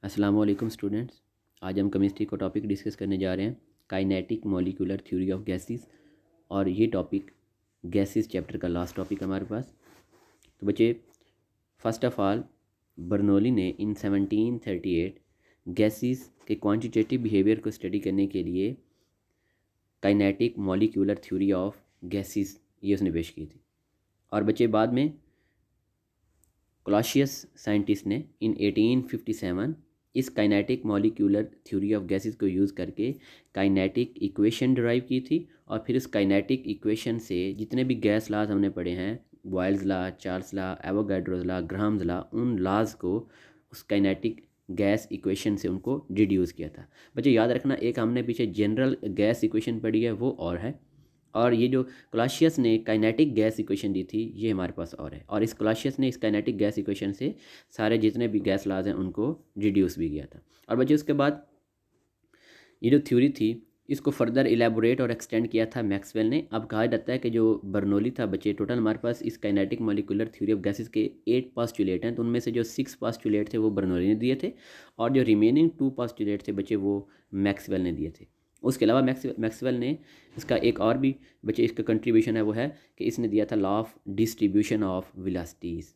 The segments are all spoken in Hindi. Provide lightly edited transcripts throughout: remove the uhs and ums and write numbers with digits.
अस्सलाम वालेकुम स्टूडेंट्स। आज हम केमिस्ट्री को टॉपिक डिस्कस करने जा रहे हैं, kinetic molecular theory of gases. और ये टॉपिक गैसेस चैप्टर का लास्ट टॉपिक हमारे पास। तो बच्चे, फर्स्ट ऑफ ऑल बर्नौली ने इन 1738 गैसेस के क्वांटिटेटिव बिहेवियर को स्टडी करने के लिए kinetic molecular theory of gases ये उसने पेश की थी। और बच्चे बाद में कोलाशियस साइंटिस्ट ने इन 1857 इस kinetic molecular theory of gases को यूज़ करके काइनेटिक इक्वेशन डिराइव की थी। और फिर उस काइनेटिक इक्वेशन से जितने भी गैस लॉज हमने पढ़े हैं, Boyle's law, Charles law, Avogadro's law, Graham's law, उन लॉज को उस काइनेटिक गैस इक्वेशन से उनको डिड्यूस किया था। बच्चे याद रखना, एक हमने पीछे जनरल गैस इक्वेशन पढ़ी है वो और है, और ये जो कोलाशियस ने काइनेटिक गैस इक्वेशन दी थी ये हमारे पास और है। और इस कोलाशियस ने इस काइनेटिक गैस इक्वेशन से सारे जितने भी गैस लॉज हैं उनको रिड्यूस भी किया था। और बच्चे उसके बाद ये जो थ्योरी थी इसको फर्दर इलेबोरेट और एक्सटेंड किया था मैक्सवेल ने। अब कहा जाता है कि जो बर्नौली था, बच्चे टोटल हमारे पास इस kinetic molecular theory of gases के 8 पोस्टुलेट हैं, तो उनमें से जो 6 पोस्टुलेट थे वो बर्नौली ने दिए थे, और जो रिमेनिंग 2 पोस्टुलेट थे बच्चे वो मैक्सवेल ने दिए थे। उसके अलावा मैक्सवेल ने इसका एक और भी बच्चे इसका कंट्रीब्यूशन है, वो है कि इसने दिया था law of distribution of velocities.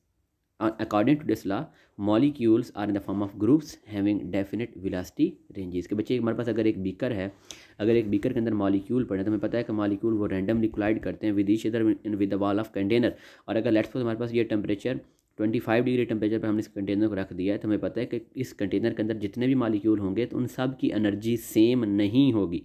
According to this law, molecules are in the form of groups having definite velocity ranges. के बच्चे हमारे पास अगर एक बीकर है, अगर एक बीकर के अंदर मॉलिक्यूल पड़े तो हमें पता है कि मॉलिक्यूल वो रैंडमली कोलाइड करते हैं with each other with the wall of container. और अगर लेट्स सपोज हमारे पास ये टेम्परेचर 25 डिग्री टेम्परेचर पर हमने इस कंटेनर को रख दिया है, तो हमें पता है कि इस कंटेनर के अंदर जितने भी मॉलिक्यूल होंगे तो उन सब की एनर्जी सेम नहीं होगी।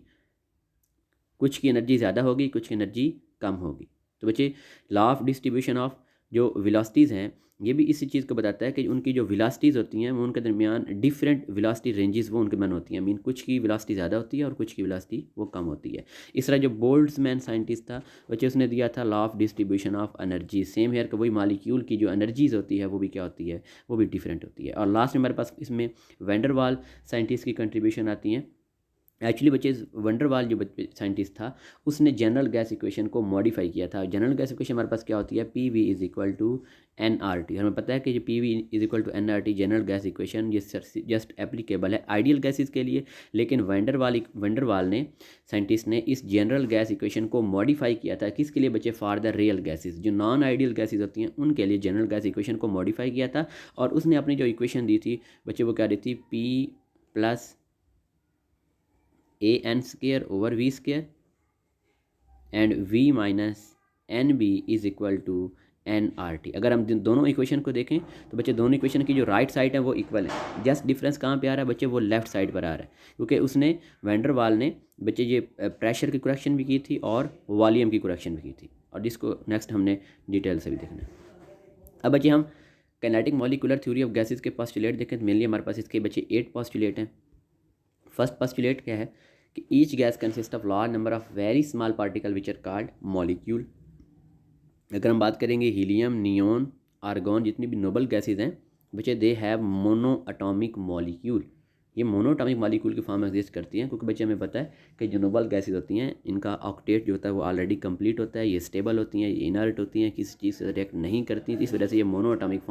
कुछ की एनर्जी ज़्यादा होगी, कुछ की एनर्जी कम होगी। तो बच्चे, लॉ ऑफ डिस्ट्रीब्यूशन ऑफ जो वेलोसिटीज़ हैं ये भी इसी चीज़ को बताता है कि उनकी जो वेलोसिटीज़ होती हैं वो उनके दरमियान डिफरेंट वेलोसिटी रेंजेस वो उनके मन होती हैं। मीन कुछ की वेलोसिटी ज़्यादा होती है और कुछ की वेलोसिटी वो कम होती है। इस तरह जो बोल्ट्जमैन साइंटिस्ट था बच्चे, उसने दिया था law of distribution of energy. Same here का वही मॉलिक्यूल की जो एनर्जीज़ होती है वो भी क्या होती है, वो भी डिफरेंट होती है। और लास्ट में हमारे पास इसमें वैंडरवाल साइंटिस्ट की कंट्रीब्यूशन आती हैं। एक्चुअली बच्चे, वंडरवाल जो साइंटिस्ट था उसने जनरल गैस इक्वेशन को मॉडिफाई किया था। जनरल गैस इक्वेशन हमारे पास क्या होती है, P V is equal to N R T. हमें पता है कि जो P V is equal to N R T general gas equation ये जस्ट एप्लीकेबल है आइडियल गैसेस के लिए। लेकिन वंडरवाल ने साइंटिस्ट ने इस जनरल गैस इक्वेशन को मॉडिफाई किया था किसके लिए बच्चे, फॉर द रियल गैसेस। जो नॉन आइडियल गैसेस होती हैं उनके लिए जनरल गैस इक्वेशन को मॉडिफाई किया था। और उसने अपनी जो इक्वेशन दी थी बच्चे वो क्या दी थी, P plus A N square over V square and V minus N B is equal to N R T. अगर हम दोनों इक्वेशन को देखें तो बच्चे दोनों इक्वेशन की जो राइट साइड है वो इक्वल है। जस्ट डिफरेंस कहाँ पे आ रहा है बच्चे, वो लेफ्ट साइड पर आ रहा है, क्योंकि उसने वैंडरवाल ने बच्चे ये प्रेशर की करेक्शन भी की थी और वॉल्यूम की करेक्शन भी की थी, और जिसको नेक्स्ट हमने डिटेल से भी देखना है। अब बच्चे हम kinetic molecular theory of gases के पोस्टुलेट देखें तो मेनली हमारे पास इसके बच्चे 8 पोस्टुलेट हैं। फर्स्ट पोस्टुलेट क्या है कि each gas consist of large number of very small particle which are called molecule. अगर हम बात करेंगे हीलियम, नियोन, आर्गॉन, जितनी भी नोबल गैसेज हैं बच्चे, they have mono atomic molecule. ये मोनो अटोमिक मॉलिक्यूल की फॉर्म में एग्जिस्ट करती हैं, क्योंकि बच्चे हमें पता है कि जो नोबल गैसेज होती हैं इनका ऑक्टेट जो होता है वो ऑलरेडी कंप्लीट होता है, ये स्टेबल होती हैं, ये इनर्ट होती हैं, किसी चीज़ से रिएक्ट नहीं करती, इस वजह से ये मोनो अटोमिक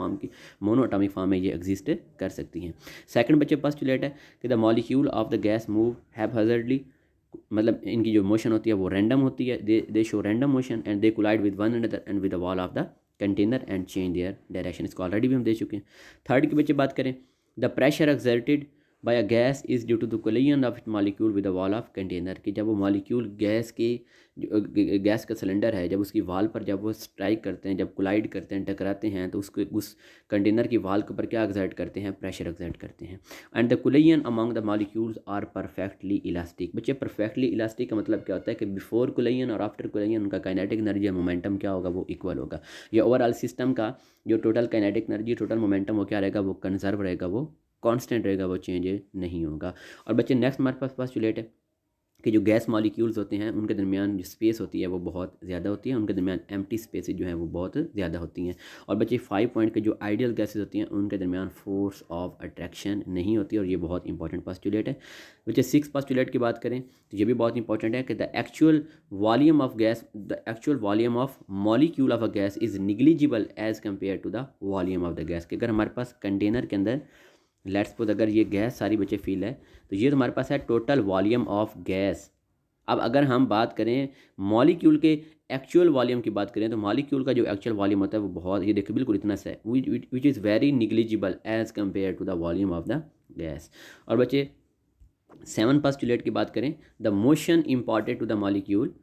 फॉर्म में ये एग्जिस्ट कर सकती हैं। सेकंड बच्चे पोस्टुलेट है कि the molecule of the gas move haphazardly, मतलब इनकी जो मोशन होती है वो रैंडम होती है, they show random motion and they collide with one another and with the wall of the container and change their direction. इसको ऑलरेडी भी हम दे चुके हैं। थर्ड की बच्चे बात करें, the pressure exerted by a gas is due to the collision of it molecule with the wall of container. कि जब वो मॉलिक्यूल गैस का सिलेंडर है, जब उसकी वाल पर जब वो स्ट्राइक करते हैं, जब कोलाइड करते हैं, टकराते हैं, तो उसको उस कंटेनर की वाल के ऊपर क्या एक्सर्ट करते हैं, प्रेशर एक्सर्ट करते हैं। And the collision among the molecules are perfectly elastic. बच्चे परफेक्टली इलास्टिक का मतलब क्या होता है कि बिफोर कोलिजन और आफ्टर कोलिजन उनका काइनेटिक एनर्जी और मोमेंटम क्या होगा, वो इक्वल होगा। ये ओवरऑल सिस्टम का जो total kinetic energy, total momentum वो क्या रहेगा, वो कंजर्व रहेगा, वो कांस्टेंट रहेगा, वो चेंज नहीं होगा। और बच्चे नेक्स्ट हमारे पास पोस्टुलेट है कि जो गैस मॉलिक्यूल्स होते हैं उनके दरमियान जो स्पेस होती है वो बहुत ज़्यादा होती है, उनके दरमियान एम्प्टी स्पेसेस जो हैं वो बहुत ज़्यादा होती हैं। और बच्चे 5 पॉइंट के जो आइडियल गैसेस होती हैं उनके दरमियान फोर्स ऑफ अट्रैक्शन नहीं होती, और ये बहुत इंपॉर्टेंट पोस्टुलेट है। बच्चे 6 पोस्टुलेट की बात करें तो ये भी बहुत इंपॉर्टेंट है कि the actual volume of molecule of a gas is negligible as compare to the volume of the gas. कि अगर हमारे पास कंटेनर के अंदर लेट्स सपोज अगर ये गैस सारी बच्चे फिल है, तो ये तो हमारे पास है टोटल वॉल्यूम ऑफ गैस। अब अगर हम बात करें मॉलिक्यूल के एक्चुअल वॉल्यूम की बात करें, तो मॉलिक्यूल का जो एक्चुअल वॉल्यूम होता है वो बहुत, ये देखो बिल्कुल इतना सा है, which is very negligible as compare to the volume of the gas. और बच्चे 7 पोस्टुलेट की बात करें, the motion imported to the molecule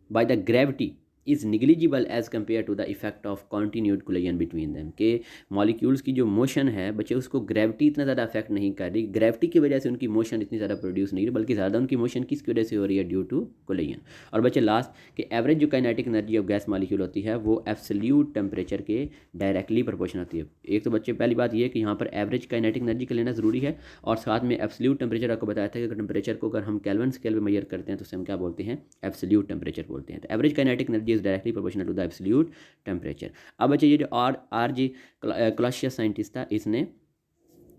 by the gravity is negligible as compare to the effect of continued collision between them, के मॉलिक्यूल्स की जो मोशन है बच्चे उसको ग्रेविटी इतना ज़्यादा अफेक्ट नहीं कर रही, ग्रेविटी की वजह से उनकी मोशन इतनी ज़्यादा प्रोड्यूस नहीं रही, बल्कि ज़्यादा उनकी मोशन किसकी वजह से हो रही है, ड्यू टू कोलिजन। और बच्चे लास्ट के एवरेज जो kinetic energy of gas molecule होती है वो एब्सोल्यूट टेम्परेचर के डायरेक्टली प्रोपोर्शन होती है। एक तो बच्चे पहली बात ये कि यहाँ पर एवरेज काइनेटिक एनर्जी का लेना ज़रूरी है, और साथ में एब्सोल्यूट टेम्परेचर आपको बताया था कि टेम्परेचर को अगर हम केल्विन स्केल में मेजर करते हैं तो उसे हम क्या बोलते हैं, एब्सोल्यूट टेम्परेचर बोलते हैं। तो average kinetic energy is directly proportional to the absolute temperature. अब बच्चे ये जो आर जी क्लासियस साइंटिस्ट था, इसने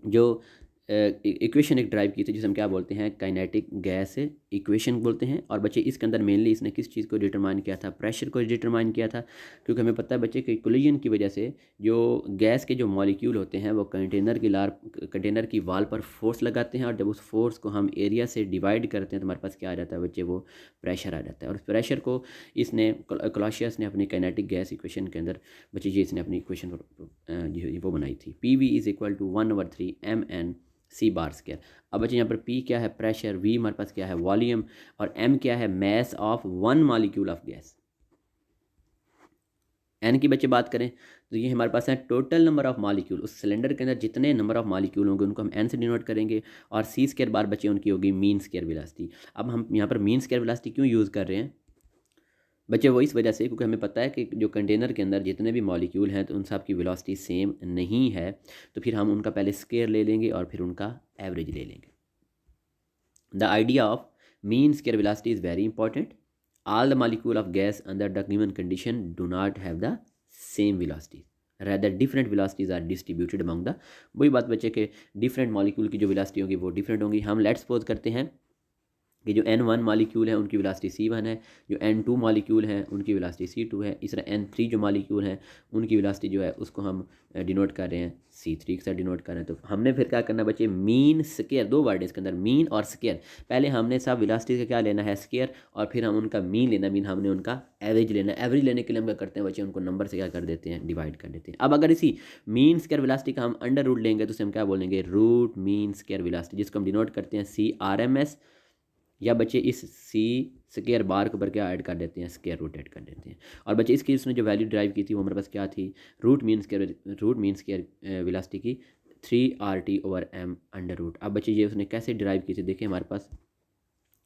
जो इक्वेशन एक ड्राइव की थी जिसे हम क्या बोलते हैं, काइनेटिक गैस इक्वेशन बोलते हैं। और बच्चे इसके अंदर मेनली इसने किस चीज़ को डिटरमाइन किया था, प्रेशर को डिटरमाइन किया था, क्योंकि हमें पता है बच्चे कि कोलिजन की वजह से जो गैस के जो मॉलिक्यूल होते हैं वो कंटेनर की वाल पर फोर्स लगाते हैं, और जब उस फोर्स को हम एरिया से डिवाइड करते हैं तो हमारे पास क्या आ जाता है बच्चे, वो प्रेशर आ जाता है। और उस प्रेशर को इसने क्लासियस ने अपनी काइनेटिक गैस इक्वेशन के अंदर बच्चे ये इसने अपनी इक्वेशन वो बनाई थी, PV is equal to 1/3 mn C bar square. अब बच्चे यहाँ पर P क्या है, प्रेशर, V हमारे पास क्या है, वॉल्यूम, और M क्या है, mass of one molecule of gas. N की बच्चे बात करें तो ये हमारे पास है टोटल नंबर ऑफ मॉलिक्यूल, उस सिलेंडर के अंदर जितने नंबर ऑफ मॉलिक्यूल होंगे उनको हम N से डिनोट करेंगे, और C स्क्वायर बार बच्चे उनकी होगी मीन स्क्वायर वेलोसिटी। अब हम यहाँ पर मीन स्क्वायर वेलोसिटी क्यों यूज़ कर रहे हैं बच्चे, वो इस वजह से क्योंकि हमें पता है कि जो कंटेनर के अंदर जितने भी मॉलिक्यूल हैं तो उन सब की वेलोसिटी सेम नहीं है, तो फिर हम उनका पहले स्क्वायर ले लेंगे और फिर उनका एवरेज ले लेंगे। The idea of mean square velocity is very important. All the molecule of gas under the given condition do not have the same velocity, rather different velocities are distributed among the, वही बात बच्चे के डिफरेंट मॉलिक्यूल की जो वेलोसिटी होगी वो डिफरेंट होंगी। हम लेट्स सपोज करते हैं कि जो N1 मॉलिक्यूल है उनकी वेलोसिटी C1 है, जो N2 मॉलिक्यूल हैं उनकी वेलोसिटी C2 है, इस तरह N3 जो मॉलिक्यूल हैं उनकी वेलोसिटी जो है उसको हम डिनोट कर रहे हैं C3 के साथ डिनोट कर रहे हैं। तो हमने फिर क्या करना बच्चे, मीन स्क्वायर, दो वर्ड है इसके अंदर, मीन और स्क्वायर। पहले हमने सब वेलोसिटी का क्या लेना है, स्क्वायर, और फिर हम उनका मीन लेना, मीन हमने उनका एवरेज लेना। एवरेज लेने के लिए हम क्या करते हैं बच्चे, उनको नंबर से क्या कर देते हैं, डिवाइड कर देते हैं। अब अगर इसी मीन स्क्वायर वेलोसिटी का हम अंडर रूट लेंगे तो उसे हम क्या बोलेंगे, रूट मीन स्क्वायर वेलोसिटी, जिसको हम डिनोट करते हैं CRMS, या बच्चे इस C स्क्वायर बार के ऊपर क्या ऐड कर देते हैं, स्क्वायर रूट ऐड कर देते हैं। और बच्चे इसकी उसने जो वैल्यू ड्राइव की थी वो हमारे पास क्या थी, रूट मीन स्क्वायर वेलोसिटी की 3RT/m अंडर रूट। अब बच्चे ये उसने कैसे ड्राइव की थी, देखिए हमारे पास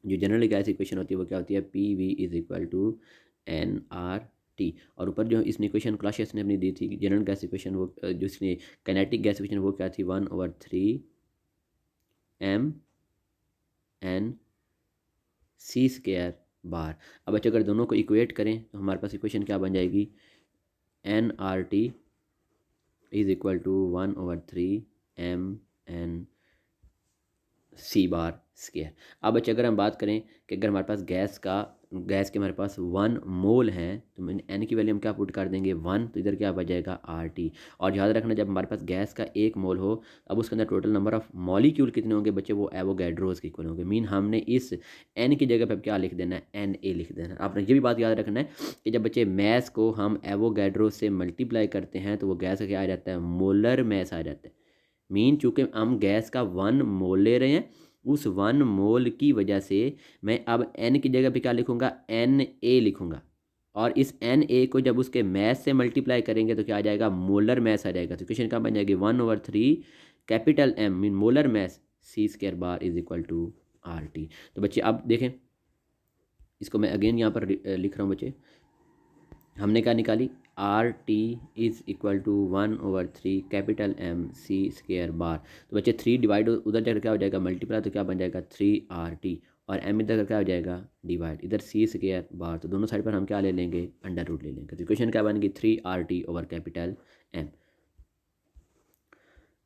जो जनरल गैस इक्वेशन होती है वो क्या होती है, PV is equal to nRT, और ऊपर जो इसने इक्वेशन क्लासियस ने अपनी दी थी जनरल गैस इक्वेशन, वो जो इसने काइनेटिक गैस इक्वेशन वो क्या थी, 1/3 mn C स्क्वायर बार। अब बच्चे अगर दोनों को इक्वेट करें तो हमारे पास इक्वेशन क्या बन जाएगी, nRT is equal to 1/3 mn C bar square. अब बच्चे अगर हम बात करें कि अगर हमारे पास गैस के हमारे पास 1 मोल हैं तो n की वैल्यू हम क्या पुट कर देंगे, 1, तो इधर क्या बचेगा RT। और याद रखना जब हमारे पास गैस का 1 मोल हो अब उसके अंदर टोटल नंबर ऑफ मॉलिक्यूल कितने होंगे बच्चे, वो एवोगैड्रोस के इक्वल होंगे। मीन हमने इस n की जगह पर क्या लिख देना है, Na लिख देना है। आपने ये भी बात याद रखना है कि जब बच्चे मैस को हम एवोगैड्रोस से मल्टीप्लाई करते हैं तो वो गैस का क्या आ जाता है, मोलर मैस आ जाता है। मीन चूँकि हम गैस का 1 मोल ले रहे हैं, उस 1 मोल की वजह से मैं अब n की जगह पे क्या लिखूँगा, Na लिखूँगा, और इस Na को जब उसके मैस से मल्टीप्लाई करेंगे तो क्या आ जाएगा, मोलर मैस आ जाएगा। तो इक्वेशन क्या बन जाएगी, 1/3 capital M mean molar mass C square bar is equal to RT। तो बच्चे अब देखें, इसको मैं अगेन यहाँ पर लिख रहा हूँ बच्चे, हमने क्या निकाली, RT is equal to 1/3 capital M C square bar. तो बच्चे 3 डिवाइड उधर जाकर क्या हो जाएगा, मल्टीप्लाई, तो क्या बन जाएगा 3RT, और M इधर क्या हो जाएगा, डिवाइड, इधर C स्क्वायर बार, तो दोनों साइड पर हम क्या ले लेंगे, अंडर रूट ले लेंगे। तो इक्वेशन क्या बनेगी, 3RT/कैपिटल M।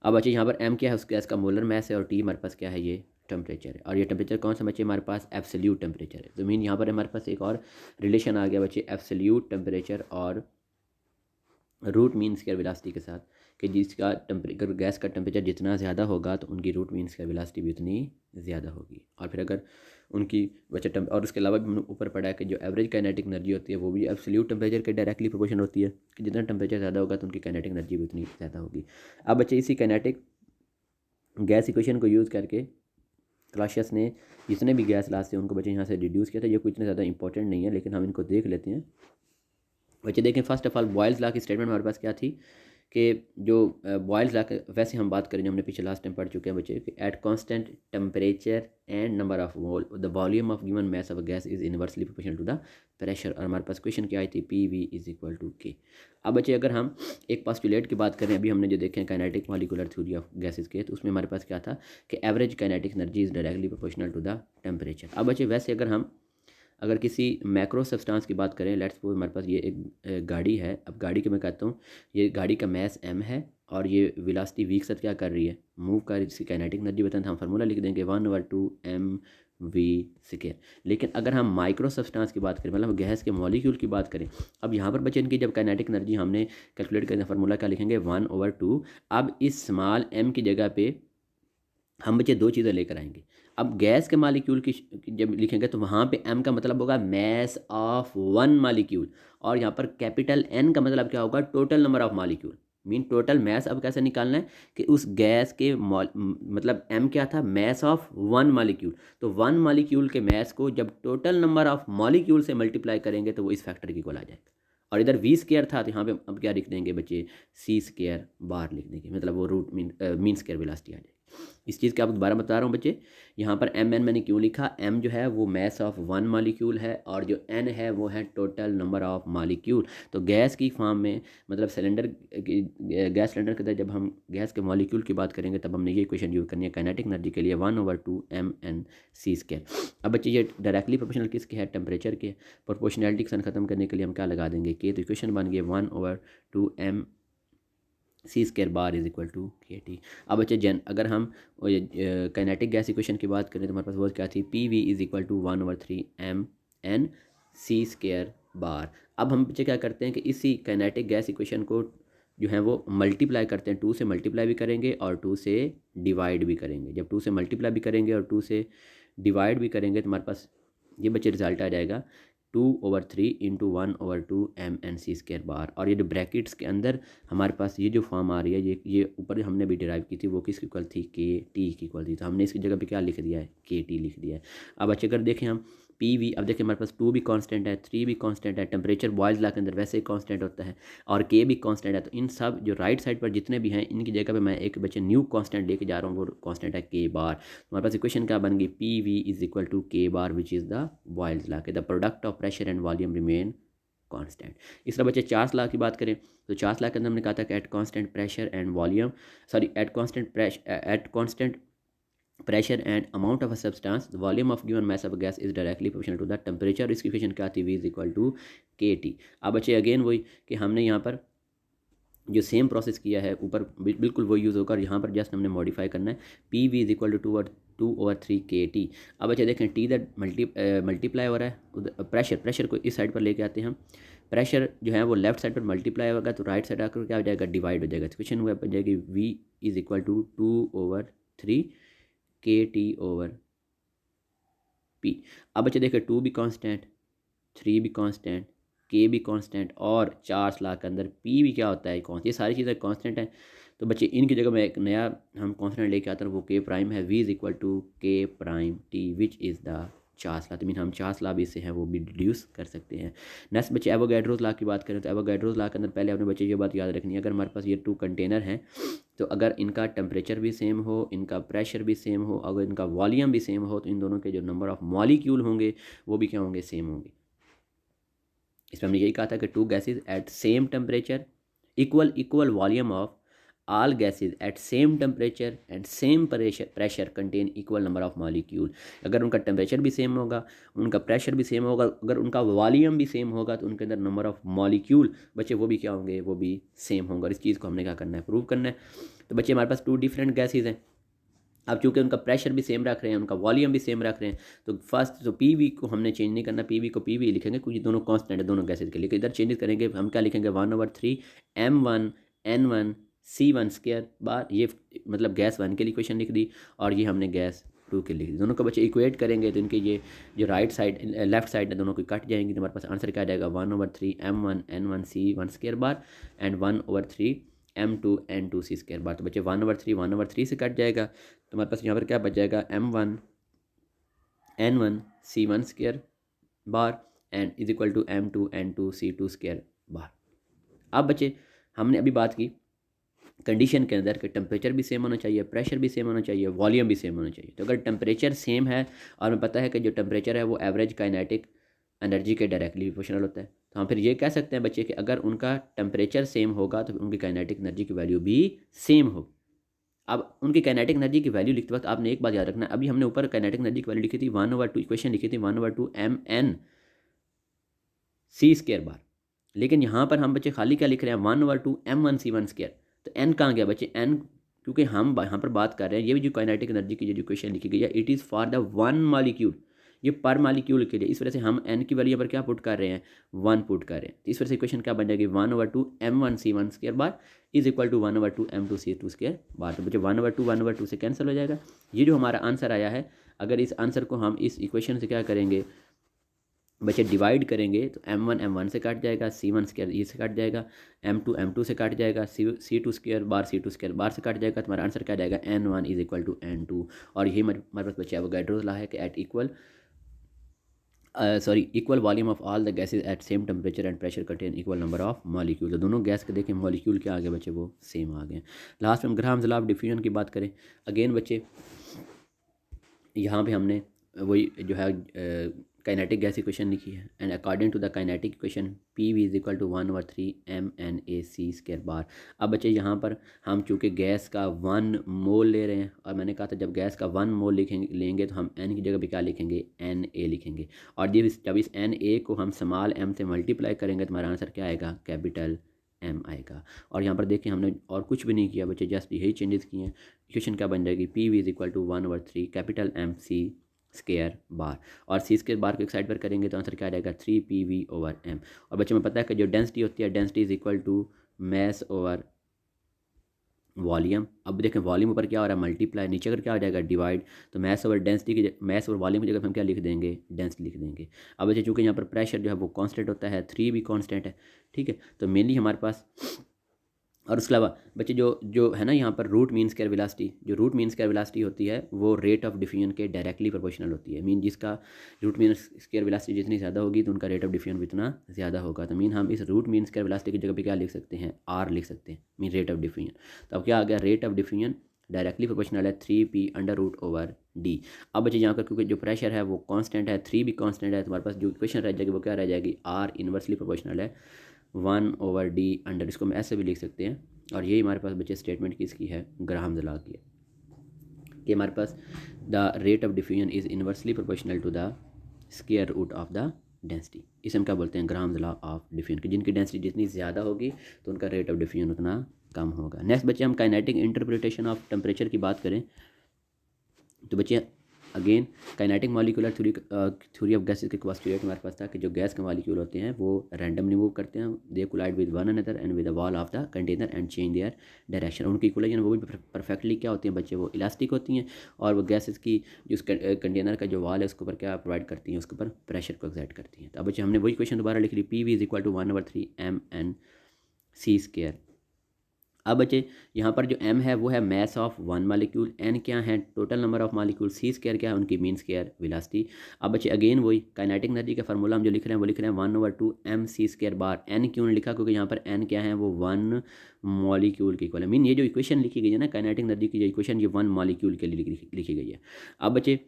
अब बच्चे यहाँ पर M क्या है, उस गैस का मोलर मैस है, और T हमारे पास क्या है, ये टेम्परेचर है। और ये टेम्परेचर कौन सा बच्चे, हमारे पास एब्सोल्यूट टेम्परेचर है। तो मीन यहाँ पर हमारे पास एक और रिलेशन आ गया बच्चे, एब्सोल्यूट टेम्परेचर और रूट मीन स्क्वायर वेलोसिटी के साथ, कि जिसका टेम्परेचर गैस का टेम्परेचर जितना ज़्यादा होगा तो उनकी रूट मीन स्क्वायर वेलोसिटी भी उतनी ज़्यादा होगी। और फिर अगर उनकी वजह और उसके अलावा भी हमने ऊपर पढ़ा है कि जो एवरेज काइनेटिक एनर्जी होती है वो भी एब्सोल्यूट टेम्परेचर के डायरेक्टली प्रोपोर्शनल होती है कि जितना टेम्परेचर ज़्यादा होगा तो उनकी काइनेटिक एनर्जी भी उतनी ज़्यादा होगी। अब बच्चे इसी काइनेटिक गैस इक्वेशन को यूज़ करके क्लासियस ने जितने भी गैस लास्ट थे उनको बच्चे यहाँ से रिड्यूस किया था। ये कोई इतना ज़्यादा इंपॉर्टेंट नहीं है लेकिन हम इनको देख लेते हैं। बच्चे देखें, first of all Boyle's law की स्टेटमेंट हमारे पास क्या थी कि जो बॉयल्स लॉ के वैसे हम बात करें जो हमने पीछे लास्ट टाइम पढ़ चुके हैं बच्चे कि at constant temperature and number of mole the volume of given mass of gas is inversely proportional to the pressure. और हमारे पास क्वेश्चन क्या आई थी, P V is equal to K. अब बच्चे अगर हम एक पास्टुलेट की बात करें, अभी हमने जो देखे हैं kinetic molecular theory of gases के, तो उसमें हमारे पास क्या था कि average kinetic energy is directly proportional to the temperature. अब बच्चे वैसे अगर किसी मैक्रो सब्सटेंस की बात करें, लेट्स सपोज हमारे पास ये एक गाड़ी है। अब गाड़ी के मैं कहता हूँ ये गाड़ी का मास m है और ये वेलोसिटी v के साथ क्या कर रही है, मूव कर रही है। इसकी काइनेटिक एनर्जी बताएं तो हम फार्मूला लिख देंगे 1/2 mv²। लेकिन अगर हम माइक्रो सब्सटेंस की बात करें, मतलब गैस के मॉलिक्यूल की बात करें, अब यहाँ पर बच्चे इनकी जब काइनेटिक एनर्जी हमने कैलकुलेट करें फार्मूला क्या लिखेंगे 1/2। अब इस स्मॉल m की जगह पे हम बच्चे दो चीज़ें लेकर आएंगे। अब गैस के मालिक्यूल की जब लिखेंगे तो वहाँ पे m का मतलब होगा मैस ऑफ वन मालिक्यूल, और यहाँ पर कैपिटल N का मतलब क्या होगा, total number of molecule, mean total mess. अब कैसे निकालना है कि उस गैस के मतलब m क्या था, मैस ऑफ वन मालिक्यूल। तो वन मालिक्यूल के मैस को जब टोटल नंबर ऑफ मॉलिक्यूल से मल्टीप्लाई करेंगे तो वो इस फैक्टर की इक्वल आ जाएगा। और इधर v² था तो यहाँ पे अब क्या लिख देंगे बच्चे, c² बार लिख देंगे, मतलब वो रूट मीन स्क्वायर वेलोसिटी आ जाएगी। इस चीज़ का आपको दोबारा बता रहा हूँ बच्चे, यहाँ पर m n मैंने क्यों लिखा, m जो है वो मैस ऑफ वन मॉलिक्यूल है और जो n है वो है टोटल नंबर ऑफ मॉलिक्यूल। तो गैस की फॉर्म में मतलब सिलेंडर गैस सिलेंडर के अंदर जब हम गैस के मॉलिक्यूल की बात करेंगे तब हमने ये इक्वेशन यूज़ करनी है काइनेटिक एनर्जी के लिए 1/2 mnc²। अब बच्चे ये डायरेक्टली प्रोपोर्शनल किसके है, टेम्परेचर के। प्रोपोर्शनैलिटी का सन खत्म करने के लिए हम क्या लगा देंगे के, तो इक्वेशन बन गई 1/2 mc² bar is equal to kT। अब बच्चे अगर हम काइनेटिक गैस इक्वेशन की बात करें तो हमारे पास वो क्या थी, P V is equal to 1/3 mnc² bar. अब हम बच्चे क्या करते हैं कि इसी काइनेटिक गैस इक्वेशन को जो है वो मल्टीप्लाई करते हैं, 2 से मल्टीप्लाई भी करेंगे और 2 से डिवाइड भी करेंगे। जब 2 से मल्टीप्लाई भी करेंगे और 2 से डिवाइड भी करेंगे तो हमारे पास ये बच्चे रिजल्ट आ जाएगा 2/3 इंटू 1/2 mnc² बार। और ये जो ब्रैकेट्स के अंदर हमारे पास ये जो फॉर्म आ रही है, ये ऊपर हमने भी डिराइव की थी, वो किसकी इक्वल थी, के टी की इक्वल थी। तो हमने इसकी जगह पे क्या लिख दिया है, के टी लिख दिया है। अब अच्छे अगर देखें हम पी वी, अब देखिए हमारे पास 2 भी कांस्टेंट है, 3 भी कांस्टेंट है, टेम्परेचर बॉयल्स लॉ के अंदर वैसे ही कांस्टेंट होता है, और के भी कांस्टेंट है। तो इन सब जो राइट साइड पर जितने भी हैं इनकी जगह पे मैं एक बच्चे न्यू कांस्टेंट लेके जा रहा हूँ, वो कांस्टेंट है के बार। हमारे पास इक्वेशन क्या बन गई, P V is equal to K बार which is the Boyle's law के the product of pressure and volume remain constant. इस तरह बच्चे चार्ल्स लॉ की बात करें तो चार्ल्स लॉ के अंदर हमने कहा था कि at constant pressure and volume, sorry at constant pressure and amount of a substance the volume of given mass of a gas is directly proportional to the temperature। इसकी इक्वेशन क्या थी, v is equal to kT। अब बच्चे अगेन वही कि हमने यहाँ पर जो सेम प्रोसेस किया है ऊपर बिल्कुल वही यूज़ होगा, और यहाँ पर जस्ट हमने मॉडिफाई करना है, P V is equal to 2/3 kT। अब अच्छा देखें टी दैट मल्टीप्लाई हो रहा है, प्रेशर को इस साइड पर लेके आते हैं हम। प्रेशर जो है वो लेफ्ट साइड पर मल्टीप्लाई होगा तो राइट साइड आकर क्या हो जाएगा, डिवाइड हो जाएगा। क्वेश्चन हुआ बन जाएगी v is equal to 2/3 kT/P। अब बच्चे देखें 2 भी कांस्टेंट, 3 भी कांस्टेंट, के भी कांस्टेंट, और चार्ल्स लॉ के अंदर पी भी क्या होता है, कांस्टेंट। ये सारी चीज़ें कांस्टेंट हैं। तो बच्चे इनकी जगह में एक नया हम कांस्टेंट लेके आते हैं, वो के प्राइम है, v इज इक्वल टू के prime T which is the Charles law. तो मीन हम चार्ल्स लॉ भी से हैं वो भी डिड्यूस कर सकते हैं। नेक्स्ट बच्चे एवोगैड्रोस लॉ की बात करें तो एवोगैड्रोस लॉ के अंदर पहले अपने बच्चे ये बात याद रखनी है, अगर हमारे पास ये 2 कंटेनर हैं तो अगर इनका टेम्परेचर भी सेम हो, इनका प्रेशर भी सेम हो, अगर इनका वॉल्यूम भी सेम हो, तो इन दोनों के जो नंबर ऑफ मॉलिक्यूल होंगे वो भी क्या होंगे, सेम होंगे। इसमें हमने यही कहा था कि 2 gases at same temperature equal volume of all gases at same temperature and same pressure contain equal number of molecule। अगर उनका टेम्परेचर भी सेम होगा, उनका प्रेशर भी सेम होगा, अगर उनका वॉल्यूम भी सेम होगा तो उनके अंदर नंबर ऑफ मॉलिक्यूल बच्चे वो भी क्या होंगे, वो भी सेम होंगे। और इस चीज़ को हमने क्या करना है, प्रूव करना है। तो बच्चे हमारे पास 2 डिफरेंट गैसेज हैं। अब चूँकि उनका प्रेशर भी सेम रख रहे हैं, उनका वॉल्यूम भी सेम रख रहे हैं, तो फर्स्ट तो पी वी को हमने चेंज नहीं करना, पी वी को पी वी लिखेंगे क्योंकि दोनों कांस्टेंट है दोनों गैसेज के लिए। इधर चेंजेस करेंगे हम क्या लिखेंगे 1/3 m1 n1 C1 square bar, ये मतलब गैस 1 के लिए इक्वेशन लिख दी और ये हमने गैस 2 के लिए लिख दी। दोनों को बच्चे इक्वेट करेंगे तो इनके ये जो राइट साइड लेफ्ट साइड है दोनों को कट जाएंगी, तो हमारे पास आंसर क्या आ जाएगा 1/3 M1N1C1 square bar and 1/3 M2N2C square bar. तो बच्चे 1/3 से कट जाएगा, तो हमारे पास यहाँ पर क्या बच जाएगा M1N1C1 square bar and is equal to M2N2C2 square bar. अब बच्चे हमने अभी बात की कंडीशन के अंदर कि टेम्परेचर भी सेम होना चाहिए, प्रेशर भी सेम होना चाहिए, वॉल्यूम भी सेम होना चाहिए। तो अगर टेम्परेचर सेम है और हमें पता है कि जो टेम्परेचर है वो एवरेज काइनेटिक एनर्जी के डायरेक्टली प्रोपोर्शनल होता है, तो हम फिर ये कह सकते हैं बच्चे कि अगर उनका टेम्परेचर सेम होगा तो उनकी काइनेटिक एनर्जी की वैल्यू भी सेम होगी। अब उनकी काइनेटिक एनर्जी की वैल्यू लिखते वक्त आपने एक बात याद रखना है, अभी हमने ऊपर काइनेटिक एनर्जी की वैल्यू लिखी थी 1/2, इक्वेशन लिखी थी 1/2 MN C स्क्वायर बार, लेकिन यहाँ पर हम बच्चे खाली क्या लिख रहे हैं 1/2 M1C1 स्क्वायर। तो एन कहाँ गया बच्चे, एन क्योंकि हम यहाँ पर बात कर रहे हैं, ये भी जो काइनेटिक एनर्जी की जो इक्वेशन लिखी गई है it is for the one molecule, ये पर मॉलिक्यूल के लिए, इस वजह से हम एन की वैल्यू पर क्या पुट कर रहे हैं 1 पुट कर रहे हैं। तो इस वजह से इक्वेशन क्या बन जाएगी 1/2 M1C1 square bar is equal to 1/2 M2C2 square bar. तो बच्चे 1/2 से कैंसिल हो जाएगा। ये जो हमारा आंसर आया है, अगर इस आंसर को हम इस इक्वेशन से क्या करेंगे बच्चे डिवाइड करेंगे तो M1 से कट जाएगा, C1 स्क्वायर ये से कट जाएगा, M2 से कट जाएगा, C2 स्क्वायर बार से कट जाएगा। तो हमारा आंसर क्या जाएगा N1 is equal to N2। और यही हमारे पास बच्चे एवोगाड्रोस लॉ है कि at equal volume of all the gases at same temperature and pressure contain equal number of molecule. तो दोनों गैस के देखें मॉलिक्यूल क्या आ गए बच्चे वो सेम आ गए। लास्ट में हम ग्राहम्स लॉ ऑफ डिफ्यूजन की बात करें। अगेन बच्चे यहाँ पे हमने वही जो है काइनेटिक गैस इक्वेशन लिखी है and according to the kinetic equation PV is equal to 1/3 MnAC square bar. अब बच्चे यहाँ पर हम चूँकि गैस का 1 मोल ले रहे हैं और मैंने कहा था जब गैस का 1 मोल लेंगे तो हम n की जगह पे क्या लिखेंगे Na लिखेंगे, और जब इस Na को हम स्मॉल m से मल्टीप्लाई करेंगे तो हमारा आंसर क्या आएगा कैपिटल M आएगा। और यहाँ पर देखिए हमने और कुछ भी नहीं किया बच्चे, जस्ट यही चेंजेस किए हैं। इक्वेशन क्या बन जाएगी PV is equal to 1/3 capital MC square bar, और C स्क्वायर बार को एक साइड पर करेंगे तो आंसर क्या आ जाएगा 3PV/m। और बच्चों में पता है कि जो डेंसिटी होती है density is equal to mass over volume. अब देखें वॉल्यूम ऊपर क्या हो रहा है मल्टीप्लाई, नीचे अगर क्या हो जाएगा डिवाइड, तो मैस ओवर डेंसिटी की मैस ओवर वॉल्यूम की जगह हम क्या लिख देंगे डेंसिटी लिख देंगे। अब बच्चे चूँकि यहाँ पर प्रेशर जो है वो कांस्टेंट होता है, 3 भी कांस्टेंट है, ठीक है। तो मेनली हमारे पास और उसके अलावा बच्चे जो जो है ना यहाँ पर रूट मीन स्क्वायर वेलोसिटी, जो रूट मीन स्क्वायर वेलोसिटी होती है वो रेट ऑफ डिफ्यूजन के डायरेक्टली प्रोपोर्शनल होती है। मीन जिसका रूट मीन स्क्वायर वेलोसिटी जितनी ज़्यादा होगी तो उनका रेट ऑफ डिफ्यूजन भी इतना ज़्यादा होगा। तो मीन हम इस रूट मीन स्क्वायर वेलोसिटी की जगह पे क्या लिख सकते हैं R लिख सकते हैं, मीन रेट ऑफ डिफ्यूजन। तो अब क्या आ गया rate of diffusion directly proportional है 3P/√/d। अब बच्चे यहाँ पर क्योंकि जो प्रेशर है वो कांस्टेंट है, 3 भी कांस्टेंट है, तो हमारे पास जो इक्वेशन रह जाएगी वो क्या रह जाएगी R इन्वर्सली प्रोपोर्शनल है 1/d, इसको हम ऐसे भी लिख सकते हैं। और यही हमारे पास बच्चे स्टेटमेंट किसकी है ग्राहम्स लॉ की है कि हमारे पास the rate of diffusion is inversely proportional to the square root of the density. इसे हम क्या बोलते हैं ग्राहम्स लॉ ऑफ डिफ्यूजन की, जिनकी डेंसिटी जितनी ज़्यादा होगी तो उनका रेट ऑफ डिफ्यूजन उतना कम होगा। नेक्स्ट बच्चे हम काइनेटिक इंटरप्रिटेशन ऑफ टेम्परेचर की बात करें तो बच्चे again kinetic molecular theory of gases के पोस्टुलेट हमारे पास था कि जो गैस के मॉलिक्यूल होते हैं वो रैंडमली मूव करते हैं, they collide with one another and with the wall of the container and change their direction. उनकी कोलिजन वो भी परफेक्टली क्या होती हैं बच्चे वो इलास्टिक होती हैं, और वो गैसेस की जो कंटेनर का जो वॉल है उसके ऊपर क्या प्रोवाइड करती हैं, उसके ऊपर प्रेशर को एक्सर्ट करती हैं। तो अब बच्चे हमने वही क्वेश्चन दोबारा लिख ली PV is equal to 1/3 MnC square. अब बच्चे यहाँ पर जो m है वो है मैस ऑफ 1 मॉलिक्यूल, n क्या है total number of molecule, C square क्या है उनकी मीन स्क्वायर वेलोसिटी। अब बच्चे अगेन वही काइनेटिक एनर्जी का फार्मूला हम जो लिख रहे हैं वो लिख रहे हैं 1/2 MC स्क्वायर बार। n क्यों नहीं लिखा क्योंकि यहाँ पर n क्या है वो 1 मॉलिक्यूल की इक्वल है। मीन ये जो इक्वेशन लिखी गई है ना काइनेटिक एनर्जी की जो इक्वेशन ये 1 मॉलिक्यूल के लिए लिखी गई है। अब बच्चे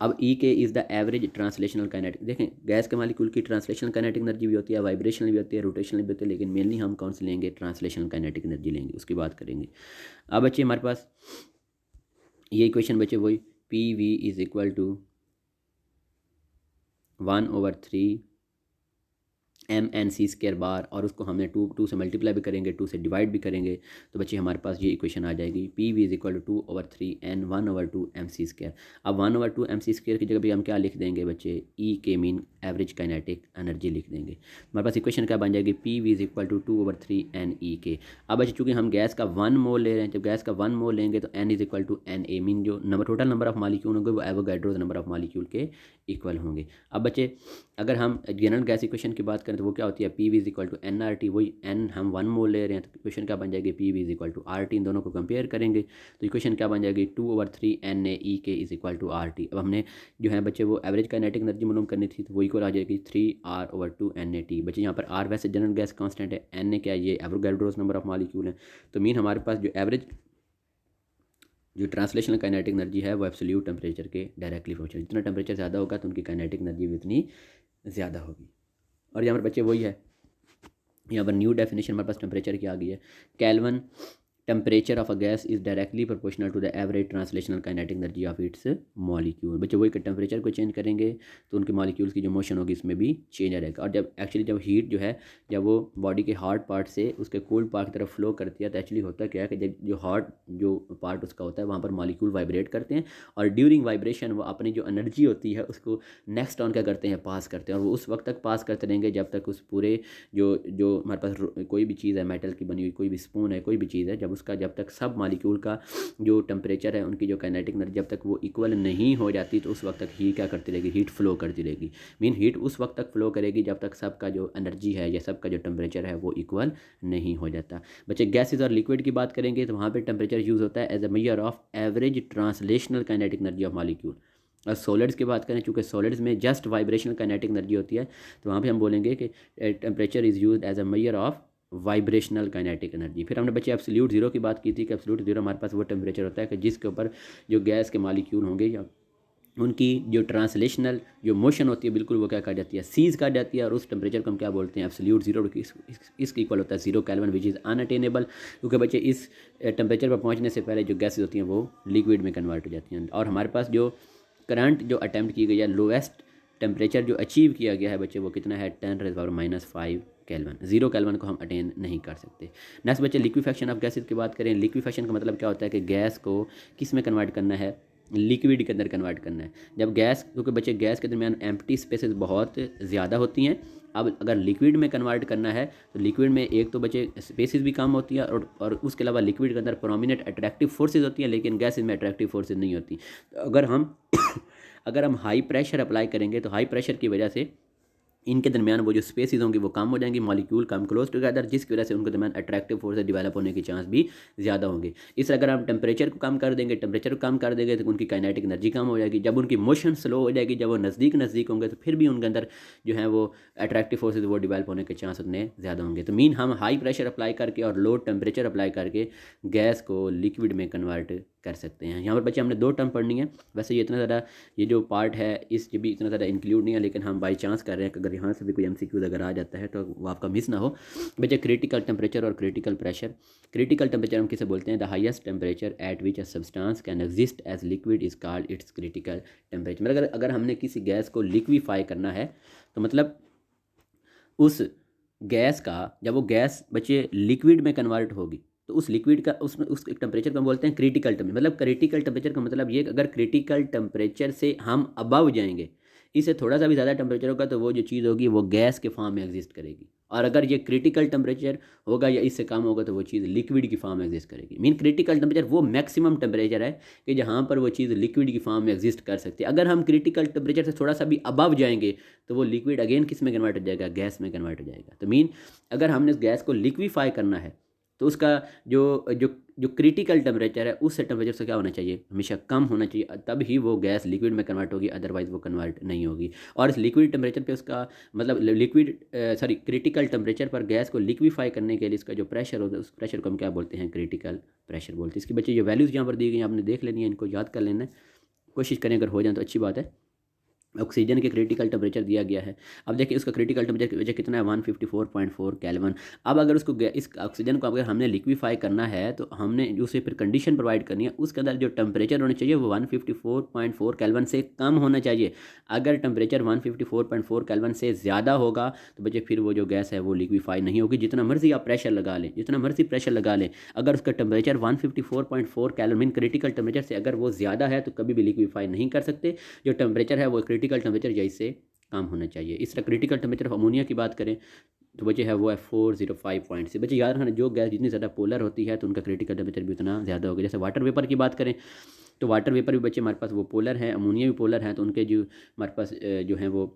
अब E के is the average translational kinetic, देखें गैस के मॉलिक्यूल की ट्रांसलेशनल काइनेटिक एनर्जी भी होती है, वाइब्रेशनल भी होती है, रोटेशनल भी होती है, लेकिन मेनली हम कौन से लेंगे ट्रांसलेशनल काइनेटिक एनर्जी लेंगे, उसकी बात करेंगे। अब बच्चे हमारे पास ये इक्वेशन बच्चे वही PV is equal to 1/3 mn(c²) bar, और उसको हमने टू से मल्टीप्लाई भी करेंगे, 2 से डिवाइड भी करेंगे, तो बच्चे हमारे पास ये इक्वेशन आ जाएगी PV is equal to 2/3 n 1/2 mc²। अब 1/2 mc² की जगह भी हम क्या लिख देंगे बच्चे, E के मीन एवरेज काइनेटिक एनर्जी लिख देंगे। हमारे पास इक्वेशन क्या बन जाएगी, PV is equal to 2/3 NE के। अब बच्चे चूँकि हम गैस का 1 मोल ले रहे हैं, जब गैस का 1 मोल लेंगे तो N is equal to NA, mean जो टोटल नंबर ऑफ मॉलिक्यूल होंगे वो एवोगैड्रोस नंबर ऑफ मॉलिक्यूल के इक्वल होंगे। अब बच्चे अगर हम जनरल गैस इक्वेशन की बात करें तो वो क्या होती है, PV is equal to NRT, वही N हम 1 मोल ले रहे हैं, तो इक्वेशन क्या बन जाएगी, PV is equal to RT। इन दोनों को कंपेयर करेंगे तो इक्वेशन क्या बन जाएगी, 2/3 NaE के इज इक्वल टू RT। अब हमने जो है बच्चे वो एवरेज काइनेटिक एनर्जी मालूम करनी थी, तो वो इक्वल आ जाएगी 3R/2 NaT। बच्चे यहाँ पर R वैसे जनरल गैस कांस्टेंट है, Na क्या है, ये एवोगैड्रोस नंबर ऑफ मॉलिक्यूल है, तो मीन हमारे पास जो एवरेज जो ट्रांसलेशनल काइनेटिक एनर्जी है वो एब्सोल्यूट टेम्परेचर के डायरेक्टली प्रोपोर्शनल, जितना टेम्परेचर ज़्यादा होगा तो उनकी काइनेटिक एनर्जी भी उतनी ज़्यादा होगी। और यहाँ पर बच्चे वही है, यहाँ पर न्यू डेफिनेशन हमारे पास टेम्परेचर की आ गई है, Kelvin temperature of a gas is directly proportional to the average translational kinetic energy of its molecule. बच्चे वही टेम्परेचर को चेंज करेंगे तो उनके मॉलिक्यूल्स की जो मोशन होगी इसमें भी चेंज आ जाएगा। और जब एक्चुअली जब हीट जो है जब वो बॉडी के हॉट पार्ट से उसके कोल्ड पार्ट की तरफ फ्लो करती है, तो एक्चुअली होता क्या है कि जब जो हॉट जो पार्ट उसका होता है वहाँ पर मॉलिक्यूल वाइब्रेट करते हैं, और ड्यूरिंग वाइब्रेशन वो अपनी जो एनर्जी होती है उसको नेक्स्ट ऑन क्या करते हैं, पास करते हैं, और वो उस वक्त तक पास करते रहेंगे जब तक उस पूरे जो जो हमारे पास कोई भी चीज़ है, मेटल की बनी हुई कोई भी स्पून है, कोई भी चीज़ है, जब तक सब मॉलिक्यूल का जो टेम्परेचर है उनकी जो काइनेटिक एनर्जी जब तक वो इक्वल नहीं हो जाती, तो उस वक्त तक हीट क्या करती रहेगी, हीट फ्लो करती रहेगी। मीन हीट उस वक्त तक फ्लो करेगी जब तक सबका जो एनर्जी है या सबका जो टेम्परेचर है वो इक्वल नहीं हो जाता। बच्चे गैसेज और लिक्विड की बात करेंगे तो वहाँ पे टेम्परेचर यूज़ होता है as a measure of average translational kinetic energy of molecule. और सॉलिड्स की बात करें, चूँकि सॉलिड्स में जस्ट वाइब्रेशनल काइनेटिक एनर्जी होती है, तो वहाँ पे हम बोलेंगे कि temperature is use as a measure of vibrational kinetic energy. फिर हमने बच्चे एब्सोल्यूट जीरो की बात की थी कि एब्सोल्यूट जीरो हमारे पास वो टेम्परेचर होता है कि जिसके ऊपर जो गैस के मॉलिक्यूल होंगे या उनकी जो ट्रांसलेशनल जो मोशन होती है बिल्कुल वो क्या कर जाती है, सीज कर जाती है, और उस टेम्परेचर को हम क्या बोलते हैं, एब्सोल्यूट जीरो। इसके इक्वल होता है 0 केल्विन विच इज़ अनअटेनेबल, क्योंकि बच्चे इस टेम्परेचर पर पहुंचने से पहले जो गैसेज होती हैं वो लिक्विड में कन्वर्ट हो जाती हैं। और हमारे पास जो करंट जो अटैम्प्ट की गई है, लोएस्ट टेम्परेचर जो अचीव किया गया है बच्चे वो कितना है, 10⁻⁻5 केल्विन। 0 केल्विन को हम अटेन नहीं कर सकते। नेक्स्ट बच्चे लिक्विफेक्शन ऑफ गैसेज की बात करें। लिक्विफेक्शन का मतलब क्या होता है कि गैस को किस में कन्वर्ट करना है, लिक्विड के अंदर कन्वर्ट करना है। जब गैस, क्योंकि बच्चे गैस के दरमियान एम्प्टी स्पेसेस बहुत ज़्यादा होती हैं, अब अगर लिक्विड में कन्वर्ट करना है तो लिक्विड में एक तो बच्चे स्पेसेस भी कम होती है, और उसके अलावा लिक्विड के अंदर प्रोमिनेंट अट्रैक्टिव फोर्सेज होती हैं, लेकिन गैसेज में अट्रैक्टिव फोर्सेज नहीं होती। तो अगर हम हाई प्रेशर अप्लाई करेंगे तो हाई प्रेशर की वजह से इनके दरमियान वो जो स्पेसिस होंगी वो कम हो जाएंगी, मॉलिक्यूल कम क्लोज टुगेदर, जिसकी वजह से उनके दरमियान अट्रैक्टिव फोर्स डेवलप होने के चांस भी ज़्यादा होंगे। इस अगर हम टेम्परेचर को कम कर देंगे, तो उनकी काइनेटिक एनर्जी कम हो जाएगी। जब उनकी मोशन स्लो हो जाएगी, जब वो नज़दीक होंगे तो फिर भी उनके अंदर जो है वो अट्रैक्टिव फोर्सेज वो डेवलप होने के चांस उतने ज़्यादा होंगे। तो मीन हम हाई प्रेशर अप्लाई करके और लो टेम्परेचर अप्लाई करके गैस को लिक्विड में कन्वर्ट कर सकते हैं। यहाँ पर बच्चे हमने 2 टर्म पढ़नी है। वैसे ये इतना ज़्यादा ये जो पार्ट है इस भी इतना ज़्यादा इंक्लूड नहीं है, लेकिन हम बाई चांस कर रहे हैं कि अगर यहाँ से भी कोई MCQ अगर आ जाता है तो वो आपका मिस ना हो। बच्चे क्रिटिकल टेम्परेचर और क्रिटिकल प्रेशर। क्रिटिकल टेम्परेचर हम किसे बोलते हैं, the highest temperature at which a substance can exist as liquid is called its critical temperature. मतलब अगर हमने किसी गैस को लिक्विफाई करना है तो मतलब उस गैस का जब वो गैस बच्चे लिक्विड में कन्वर्ट होगी तो उस लिक्विड का उस टेम्परेचर को हम बोलते हैं क्रिटिकल टेम्परेचर। मतलब क्रिटिकल टेम्परेचर का मतलब ये कि अगर क्रिटिकल टेम्परेचर से हम अबव जाएंगे, इससे थोड़ा सा भी ज़्यादा टेम्परेचर होगा तो वो जो चीज़ होगी वो गैस के फॉर्म में एग्जिस्ट करेगी, और अगर ये क्रिटिकल टेम्परेचर होगा या इससे कम होगा तो वो चीज़ लिक्विड की फॉर्म में एग्जिस्ट करेगी। मीन क्रिटिकल टेम्परेचर वो मैक्सिमम टेम्परेचर है कि जहाँ पर वो चीज़ लिक्विड की फॉर्म में एग्जिस्ट कर सकती है। अगर हम क्रिटिकल टेम्परेचर से थोड़ा सा भी अबव जाएंगे तो वो लिक्विड अगेन किस में कन्वर्ट हो जाएगा, गैस में कन्वर्ट हो जाएगा। तो मीन अगर हमने इस गैस को लिक्विफाई करना है तो उसका जो जो जो क्रिटिकल टेम्परेचर है उससे टेम्परेचर से क्या होना चाहिए, हमेशा कम होना चाहिए, तब ही वो गैस लिक्विड में कन्वर्ट होगी, अदरवाइज वो कन्वर्ट नहीं होगी। और इस लिक्विड टेम्परेचर पे उसका मतलब क्रिटिकल टेम्परेचर पर गैस को लिक्विफाई करने के लिए इसका जो प्रेशर होता है उस प्रेशर को हम क्या बोलते हैं, क्रिटिकल प्रेशर बोलते हैं। इसकी बच्चे जो वैल्यूज़ यहाँ पर दी गई आपने देख लेनी है, इनको याद कर लेना है, कोशिश करें अगर हो जाए तो अच्छी बात है। ऑक्सीजन के क्रिटिकल टेम्परेचर दिया गया है। अब देखिए उसका क्रिटिकल टेम्परेचर कितना है 154.4 केल्विन। अब अगर उसको इस ऑक्सीजन को अगर हमने लिक्विफाई करना है तो हमने उसे फिर कंडीशन प्रोवाइड करनी है, उसके अंदर जो टेम्परेचर होना चाहिए वो 154.4 केल्विन से कम होना चाहिए। अगर टेम्परेचर 154.4 केल्विन से ज़्यादा होगा तो बच्चे फिर वो जो गैस है वो लिक्विफाई नहीं होगी, जितना मर्जी आप प्रेशर लगा लें, जितना मर्जी प्रेशर लगा लें, अगर उसका टेम्परेचर 154.4 केल्विन क्रिटिकल टेम्परेचर से अगर वो ज़्यादा है तो कभी भी लिक्विफाई नहीं कर सकते। जो टेम्परेचर है वो क्रिटिकल टेम्परेचर इससे कम होना चाहिए। इस तरह क्रिटिकल टेम्परेचर अमोनिया की बात करें तो बच्चे है वो है 405 से। बच्चे याद रखना जो गैस जितनी ज़्यादा पोलर होती है तो उनका क्रिटिकल टेम्परेचर भी उतना ज़्यादा होगा। जैसे वाटर वेपर की बात करें तो वाटर वेपर भी बच्चे हमारे पास वो पोलर हैं, अमोनिया भी पोलर हैं, तो उनके जो हमारे पास जो है वो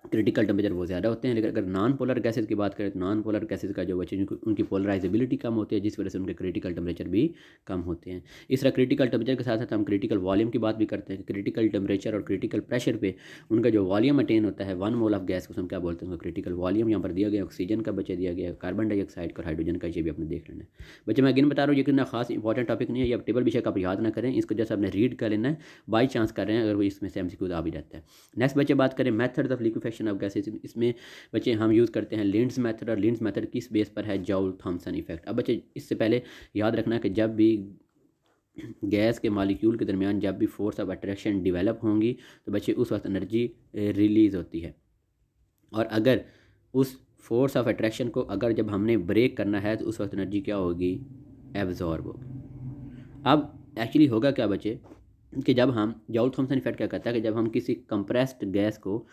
क्रिटिकल टेम्परेचर वो ज़्यादा होते हैं। लेकिन अगर नॉन पोलर गैसेज की बात करें तो नॉन पोलर गैसेज का जो बच्चे उनकी पोलराइजेबिलिटी कम होती है, जिस वजह से उनके क्रिटिकल टेम्परेचर भी कम होते हैं। इस तरह क्रिटिकल टेम्परेचर के साथ साथ हम क्रिटिकल वॉल्यूम की बात भी करते हैं। क्रिटिकल टेम्परेचर और क्रिटिकल प्रेशर पे उनका जो वॉल्यूम अटेन होता है 1 मोल ऑफ गैस को हम क्या बोलते हैं, क्रिटिकल वॉल्यूम। यहाँ पर दिया गया ऑक्सीजन का बच्चे दिया गया, कार्बन डाइऑक्साइड का, हाइड्रोजन का, ये भी आपने देख लेना है। बच्चे मैं अगेन बता रहा हूँ ये कितना खास इंपॉर्टेंट टॉपिक नहीं है, ये टेबल विषय का आप याद ना करें, इसको जैसे आपने रीड कर लेना है, बाई चांस कर रहे हैं अगर वो इसमें से एमसीक्यू आ भी जाता है। नेक्स्ट बच्चे बात करें methods of liquefaction of gases. इसमें बच्चे हम यूज़ करते हैं लिंड्स मेथड, और लिंड्स मेथड किस बेस पर है, जॉल थॉमसन इफेक्ट। अब बच्चे इससे पहले याद रखना कि जब भी गैस के मॉलिक्यूल के दरमियान जब भी फोर्स ऑफ अट्रैक्शन डेवलप होंगी तो बच्चे उस वक्त एनर्जी रिलीज़ होती है, और अगर उस फोर्स ऑफ अट्रैक्शन को अगर जब हमने ब्रेक करना है तो उस वक्त एनर्जी क्या होगी, एब्जॉर्ब होगी। अब एक्चुअली होगा क्या बच्चे कि जब हम जॉल थॉमसन इफेक्ट क्या कहता है कि जब हम किसी कंप्रेस्ड गैस को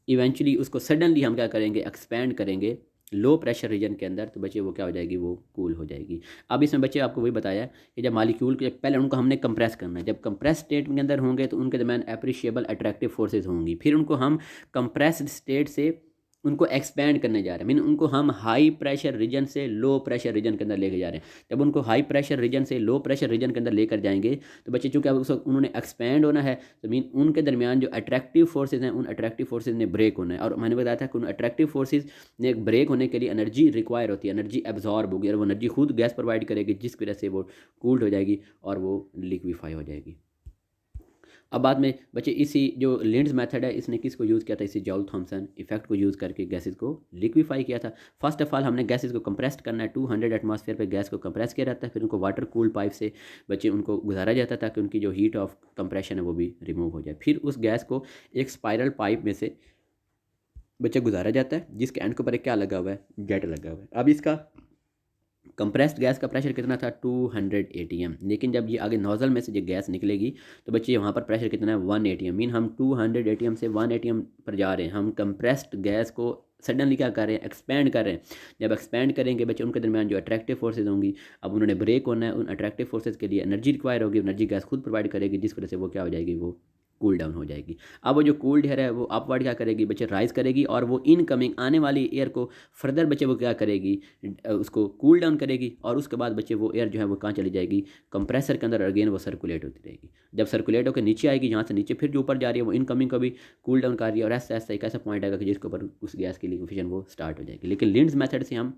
इवेंचुअली उसको सडनली हम क्या करेंगे, एक्सपेंड करेंगे लो प्रेशर रीजन के अंदर, तो बच्चे वो क्या हो जाएगी, वो कूल हो जाएगी। अब इसमें बच्चे आपको वही बताया कि जब मालिक्यूल के पहले उनको हमने कंप्रेस करना है, जब कंप्रेस स्टेट के अंदर होंगे तो उनके दरमियान अप्रिशिएबल अट्रैक्टिव फोर्सेज होंगी, फिर उनको हम कंप्रेस्ड स्टेट से उनको एक्सपेंड करने जा रहे हैं, मीन उनको हम हाई प्रेशर रीजन से लो प्रेशर रीजन के अंदर लेके जा रहे हैं। जब उनको हाई प्रेशर रीजन से लो प्रेशर रीजन के अंदर लेकर जाएंगे तो बच्चे चूँकि अब उसको उन्होंने एक्सपेंड होना है तो मीन उनके दरमियान जो अट्रैक्टिव फोर्सेज हैं उन अट्रैक्टिव फोर्सेज ने ब्रेक होना है, और मैंने बताया था कि उन अट्रैक्टिव फोर्सेज ने ब्रेक होने के लिए एनर्जी रिक्वायर होती है, एनर्जी एब्जॉर्ब होगी, और वो एनर्जी खुद गैस प्रोवाइड करेगी, जिस वजह से वो कूल्ड हो जाएगी और वो लिक्विफाई हो जाएगी। अब बाद में बच्चे इसी जो लिंड्स मेथड है इसने किसको यूज़ किया था, इसी जॉल थॉमसन इफेक्ट को यूज़ करके गैसेज को लिक्विफाई किया था। फर्स्ट ऑफ ऑल हमने गैसेज को कंप्रेस करना है, 200 एटमॉस्फेयर पे गैस को कंप्रेस किया जाता है, फिर उनको वाटर कूल पाइप से बच्चे उनको गुजारा जाता था कि उनकी जो हीट ऑफ कंप्रेशन है वो भी रिमूव हो जाए। फिर उस गैस को एक स्पायरल पाइप में से बच्चे गुजारा जाता है, जिसके एंड के ऊपर क्या लगा हुआ है, जेट लगा हुआ है। अब इसका कंप्रेस्ड गैस का प्रेशर कितना था, 200 ATM, लेकिन जब ये आगे नोजल में से ये गैस निकलेगी तो बच्चे वहाँ पर प्रेशर कितना है, 1 ATM, मीन हम 200 ATM से 1 ATM पर जा रहे हैं। हम कंप्रेस्ड गैस को सडनली क्या कर रहे हैं, एक्सपेंड कर रहे हैं। जब एक्सपेंड करेंगे बच्चे उनके दरमियान जो अट्रैक्टिव फोर्सेज होंगी, अब उन्होंने ब्रेक होना है, उन अट्रैक्टिव फोर्सेज के लिए एनर्जी रिक्वायर होगी, एनर्जी गैस खुद प्रोवाइड करेगी, जिस वजह से वो क्या हो जाएगी, वो कूल डाउन हो जाएगी। अब वो जो कूल्ड एयर है वो अपवर्ड क्या करेगी बच्चे, राइज करेगी, और वो इनकमिंग आने वाली एयर को फर्दर बच्चे वो क्या करेगी, उसको कूल डाउन करेगी, और उसके बाद बच्चे वो एयर जो है वो कहाँ चली जाएगी, कंप्रेसर के अंदर, अगेन वो सर्कुलेट होती रहेगी। जब सर्कुलेट होकर नीचे आएगी, यहाँ से नीचे फिर जो ऊपर जा रही है वो इनकमिंग को भी कूल डाउन कर रही है, और ऐसा ऐसा एक ऐसा पॉइंट आएगा कि जिसके ऊपर उस गैस की लिक्विफिकेशन वो स्टार्ट हो जाएगी। लेकिन लिंड्स मेथड से हम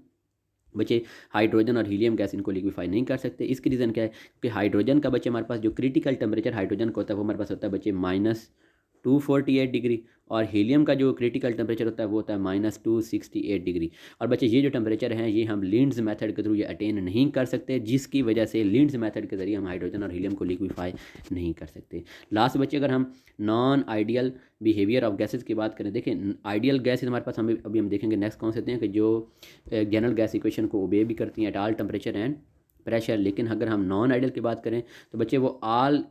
बच्चे हाइड्रोजन और हीलियम गैस इनको लिक्विफाई नहीं कर सकते। इसकी रीज़न क्या है कि हाइड्रोजन का बच्चे हमारे पास जो क्रिटिकल टेम्परेचर हाइड्रोजन का होता है वो हमारे पास होता है बच्चे -248 डिग्री, और हीलियम का जो क्रिटिकल टेम्परेचर होता है वो होता है -268 डिग्री। और बच्चे ये जो टेम्परेचर हैं ये हम लिंड्स मेथड के थ्रू ये अटेन नहीं कर सकते, जिसकी वजह से लिंड्स मेथड के जरिए हम हाइड्रोजन और हीलियम को लिक्विफाई नहीं कर सकते। लास्ट बच्चे अगर हम non ideal behaviour of gases की बात करें, देखें आइडियल गैसेज हमारे पास अभी हम देखेंगे नेक्स्ट कौन से हैं कि जो जनरल गैस इक्वेशन को ओबे भी करती हैं at all temperature and pressure. लेकिन अगर हम नॉन आइडियल की बात करें तो बच्चे वो ऑल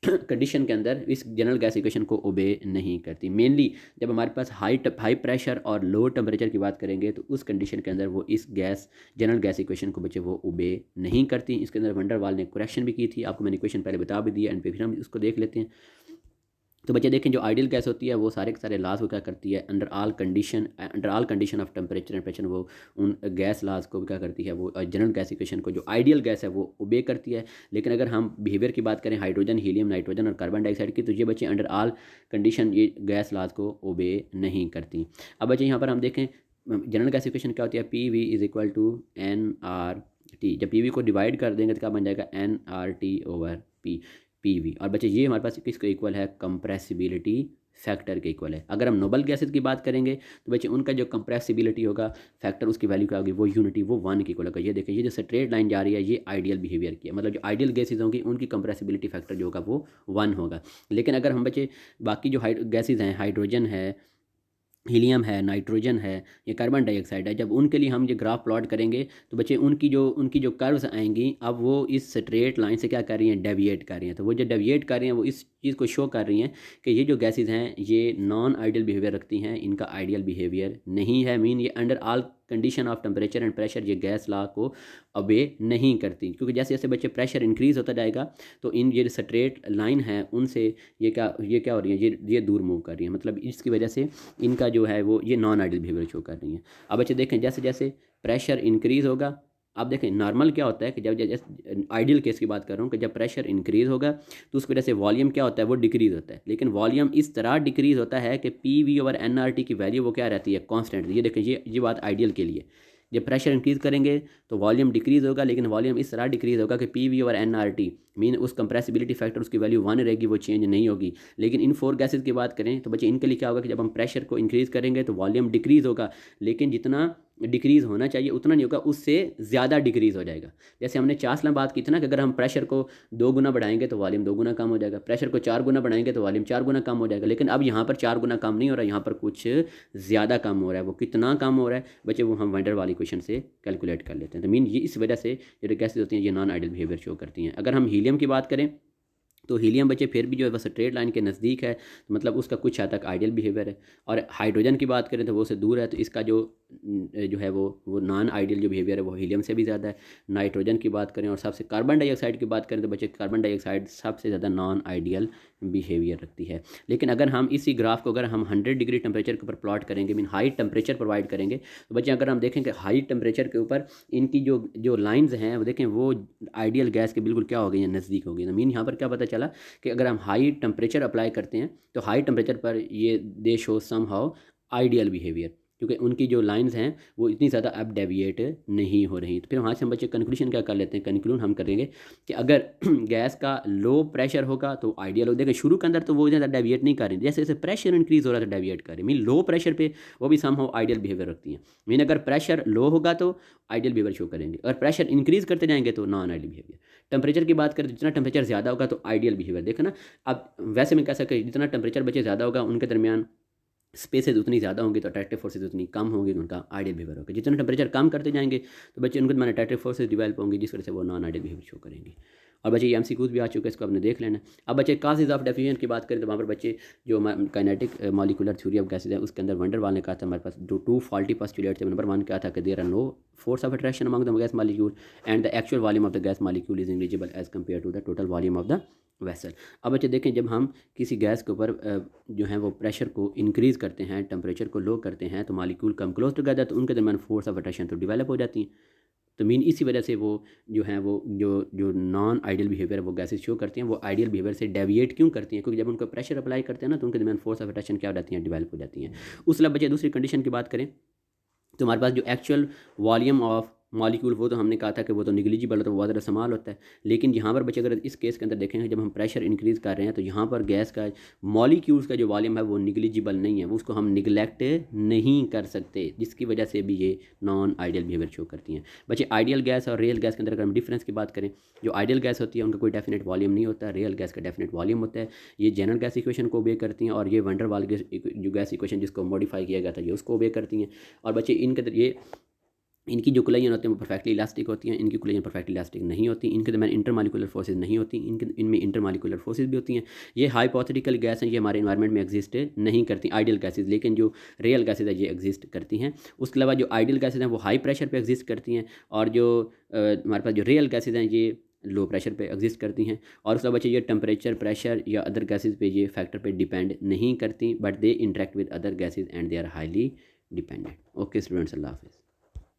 कंडीशन के अंदर इस जनरल गैस इक्वेशन को ओबे नहीं करती। मेनली जब हमारे पास हाई प्रेशर और लो टेम्परेचर की बात करेंगे तो उस कंडीशन के अंदर वो इस जनरल गैस इक्वेशन को बच्चे वो ओबे नहीं करती। इसके अंदर वंडरवाल ने करेक्शन भी की थी, आपको मैंने इक्वेशन पहले बता भी दिया, एंड फिर हम इसको देख लेते हैं। तो बच्चे देखें जो आइडियल गैस होती है वो सारे के सारे लॉज को क्या करती है, under all condition of temperature and pressure वो उन गैस लॉज को भी क्या करती है, वो जनरल गैस इक्वेशन को जो आइडियल गैस है वो ओबे करती है। लेकिन अगर हम बिहेवियर की बात करें हाइड्रोजन, हीलियम, नाइट्रोजन और कार्बन डाइऑक्साइड की, तो ये बच्चे अंडर ऑल कंडीशन ये गैस लॉज को ओबे नहीं करती। अब बच्चे यहाँ पर हम देखें जनरल गैस इक्वेशन क्या होती है, PV = nRT। जब PV को डिवाइड कर देंगे तो क्या बन जाएगा, nRT/P PV। और बच्चे ये हमारे पास किसको इक्वल है, कंप्रेसिबिलिटी फैक्टर के इक्वल है। अगर हम नोबल गैसेज की बात करेंगे तो बच्चे उनका जो कंप्रेसिबिलिटी होगा फैक्टर उसकी वैल्यू क्या होगी, वो यूनिटी, वो 1 के इक्वल होगा। ये देखिए, ये जो स्ट्रेट लाइन जा रही है ये आइडियल बिहेवियर की है, मतलब जो आइडियल गैसेज होंगी उनकी कंप्रेसिबिलिटी फैक्टर जो होगा वो 1 होगा। लेकिन अगर हम बच्चे बाकी जो गैसेज हैं, हाइड्रोजन है, हीलियम है, नाइट्रोजन है, ये कार्बन डाइऑक्साइड है, जब उनके लिए हम ये ग्राफ प्लॉट करेंगे तो बच्चे उनकी जो कर्व्स आएंगी अब वो इस स्ट्रेट लाइन से क्या कर रही हैं, डेविएट कर रही हैं। तो वो जो डेविएट कर रही हैं वो इस चीज़ को शो कर रही हैं कि ये जो गैसेज हैं ये नॉन आइडियल बिहेवियर रखती हैं, इनका आइडियल बिहेवियर नहीं है। मीन ये under all condition of temperature and pressure ये गैस लॉ को अबे नहीं करती, क्योंकि जैसे जैसे बच्चे प्रेशर इंक्रीज़ होता जाएगा तो इन ये स्ट्रेट लाइन है उनसे ये क्या हो रही है, ये दूर मूव कर रही है, मतलब इसकी वजह से इनका जो है वो ये नॉन आइडियल बिहेवियर शो कर रही हैं। अब बच्चे देखें जैसे जैसे प्रेशर इंक्रीज़ होगा, आप देखें नॉर्मल क्या होता है कि जब आइडियल केस की बात कर रहा हूँ कि जब प्रेशर इंक्रीज़ होगा तो उसकी वजह से वॉल्यूम क्या होता है, वो डिक्रीज़ होता है। लेकिन वॉल्यूम इस तरह डिक्रीज़ होता है कि PV/nRT की वैल्यू वो क्या रहती है, कांस्टेंट। ये देखें, ये बात आइडियल के लिए, जब प्रेशर इंक्रीज़ करेंगे तो वॉल्यूम डिक्रीज़ होगा, लेकिन वॉल्यूम इस तरह डिक्रीज़ होगा कि PV/nRT मीन उस कंप्रेसिबिलिटी फैक्टर उसकी वैल्यू 1 रहेगी, वो चेंज नहीं होगी। लेकिन इन 4 गैसेज की बात करें तो बच्चे इनके लिए क्या होगा कि जब हम प्रेशर को इंक्रीज़ करेंगे तो वॉल्यूम डिक्रीज़ होगा, लेकिन जितना डिक्रीज़ होना चाहिए उतना नहीं होगा, उससे ज़्यादा डिक्रीज़ हो जाएगा। जैसे हमने चांस में बात की थी ना कि अगर हम प्रेशर को 2 गुना बढ़ाएंगे तो वॉल्यूम 2 गुना कम हो जाएगा, प्रेशर को 4 गुना बढ़ाएंगे तो वॉल्यूम 4 गुना कम हो जाएगा। लेकिन अब यहाँ पर 4 गुना कम नहीं हो रहा, यहाँ पर कुछ ज़्यादा कम हो रहा है। वो कितना कम हो रहा है बच्चे, वो हम वंडर वाली क्वेश्चन से कैलकुलेट कर लेते हैं। तो मीन ये इस वजह से जो गैसेज होती हैं ये नॉन आइडियल बिहेवियर शो करती हैं। अगर हम हीलियम की बात करें तो हीलियम बच्चे फिर भी जो है वह स्ट्रेट लाइन के नज़दीक है, तो मतलब उसका कुछ हद तक आइडियल बिहेवियर है। और हाइड्रोजन की बात करें तो वो से दूर है, तो इसका जो है वो नॉन आइडियल जो बिहेवियर है वो हीलियम से भी ज़्यादा है। नाइट्रोजन की बात करें और सबसे कार्बन डाइऑक्साइड की बात करें तो बच्चे कार्बन डाइऑक्साइड सबसे ज़्यादा नॉन आइडियल बिहेवियर रखती है। लेकिन अगर हम इसी ग्राफ को अगर हम 100 डिग्री टेम्परेचर के ऊपर प्लॉट करेंगे, मीन हाई टेम्परेचर प्रोवाइड करेंगे, तो बच्चे अगर हम देखें कि हाई टेम्परेचर के ऊपर इनकी जो लाइंस हैं वो देखें वो आइडियल गैस के बिल्कुल क्या हो गई हैं, नज़दीक हो गई। तो मीन यहाँ पर क्या पता चला कि अगर हम हाई टेम्परेचर अप्लाई करते हैं तो हाई टेम्परेचर पर ये they show somehow ideal behaviour, क्योंकि उनकी जो लाइंस हैं वो इतनी ज़्यादा अब डेविएट नहीं हो रही। तो फिर वहाँ से हम बच्चे कंक्लूजन क्या कर लेते हैं, कंक्लूड हम करेंगे कि अगर गैस का लो प्रेशर होगा तो आइडियल हो। देखिए शुरू के अंदर तो वो ज़्यादा डेविएट नहीं कर रही, जैसे जैसे प्रेशर इंक्रीज़ हो रहा है तो डेविएट कर रही। मीन लो प्रेशर पे वो भी सम हाउ आइडियल बिहेवियर रखती हैं। मीन अगर प्रेशर लो होगा तो आइडियल बिहेवियर शो करेंगे, अगर प्रेशर इंक्रीज़ करते जाएंगे तो नॉन आइडियल बिहेवियर। टेम्परेचर की बात करें तो जितना टेम्परेचर ज़्यादा होगा तो आइडियल बिहेवियर, देखो ना। अब वैसे मैं कह सकता जितना टेम्परेचर बच्चे ज़्यादा होगा उनके दरमियान स्पेसेस उतनी ज़्यादा होंगी तो अट्रैक्टिव फोर्सेज उतनी कम होंगी तो उनका आइडियल बिहेवियर होगा। जितना टेम्परेचर कम करते जाएंगे तो बच्चे उनके मैंने अट्रैक्टिव फोर्सेज डिवेल्प होंगी, जिस वजह से वो नॉन आइडियल बिहेवियर शो करेंगी। और बच्चे ये MCQs भी आ चुके हैं, इसको आपने देख लेना। अब बच्चे काजेज ऑफ डिफ्यूजन की बात करें तो वहाँ पर बच्चे जो kinetic molecular theory of gases है उसके अंदर वंडर वाल ने कहा था हमारे पास जो 2 फॉल्टी पोस्टुलेट थे। नंबर 1 क्या था कि there are no force of attraction among the gas molecule and the actual volume of the gas molecule is negligible as compare to the total volume of the vessel. अब बच्चे देखें जब हम किसी गैस के ऊपर जो है वो प्रेशर को इंक्रीज़ करते हैं, टेम्परेचर को लो करते हैं, तो मॉलिक्यूल कम क्लोज टुगेदर, तो उनके दरमियान फोर्स ऑफ अट्रैक्शन तो डेवलप हो जाती हैं। तो मीन इसी वजह से वो जो है वो जो नॉन आइडियल बिहेवियर वो गैसेज शो करती हैं, वो आइडियल बिहेवियर से डेविएट क्यों करती हैं, क्योंकि जब उनको प्रेशर अप्लाई करते हैं ना तो उनके दरमियान फोर्स ऑफ अट्रैक्शन क्या हो जाती हैं, डेवलप हो जाती हैं। उस अलावा बच्चे दूसरी कंडीशन की बात करें तो हमारे पास जो एक्चुअल वॉल्यूम ऑफ मॉलिक्यूल वो तो हमने कहा था कि वो तो निगलिजिबल होता है, वो बहुत ज़्यादा स्मॉल होता है। लेकिन यहाँ पर बच्चे अगर इस केस के अंदर देखेंगे जब हम प्रेशर इंक्रीज़ कर रहे हैं तो यहाँ पर गैस का मॉलिक्यूल्स का जो वॉल्यूम है वो निगलिजिबल नहीं है, वो उसको हम निगलेक्ट नहीं कर सकते, जिसकी वजह से भी ये नॉन आइडियल बिहेवियर शो करती हैं। बच्चे आइडियल गैस और रियल गैस के अंदर अगर हम डिफरेंस की बात करें, जो आइडियल गैस होती है उनका कोई डेफिनेट वॉल्यूम नहीं होता, रियल गैस का डेफिनेट वॉल्यूम होता है। ये जनरल गैस इक्वेशन को ओबे करती हैं और ये वंडर वाल जो गैस इक्वेशन जिसको मॉडिफाई किया गया था ये उसको ओबे करती हैं। और बच्चे इनकी जो कुलाइयन होती हैं वो परफेक्टली इलास्टिक होती हैं, इनकी कुलाइयन परफेक्टली इलास्टिक नहीं होती, इनके दरमियान इंटरमॉलिक्यूलर फोर्सेज नहीं होती, इनमें इंटरमॉलिक्यूलर फोर्सेज भी होती हैं। ये हाइपोथेटिकल गैस हैं, ये हमारे इन्वायरमेंट में एग्जिस्ट नहीं करती आइडियल गैसेज, लेकिन जो रियल गैसेज है ये एग्जिस्ट करती हैं। उसके अलावा जो आइडियल गैसेज हैं वो हाई प्रेशर पर एग्जिस्ट करती हैं और जो हमारे पास जो रियल गैसेज हैं ये लो प्रेशर पे एग्जिस्ट करती हैं। और उसके बच्चे ये टेम्परेचर, प्रेशर या अदर गैसेज पे ये फैक्टर पे डिपेंड नहीं करती, but they interact with other gases and they are highly dependent. Okay students, Allah हाफिज़।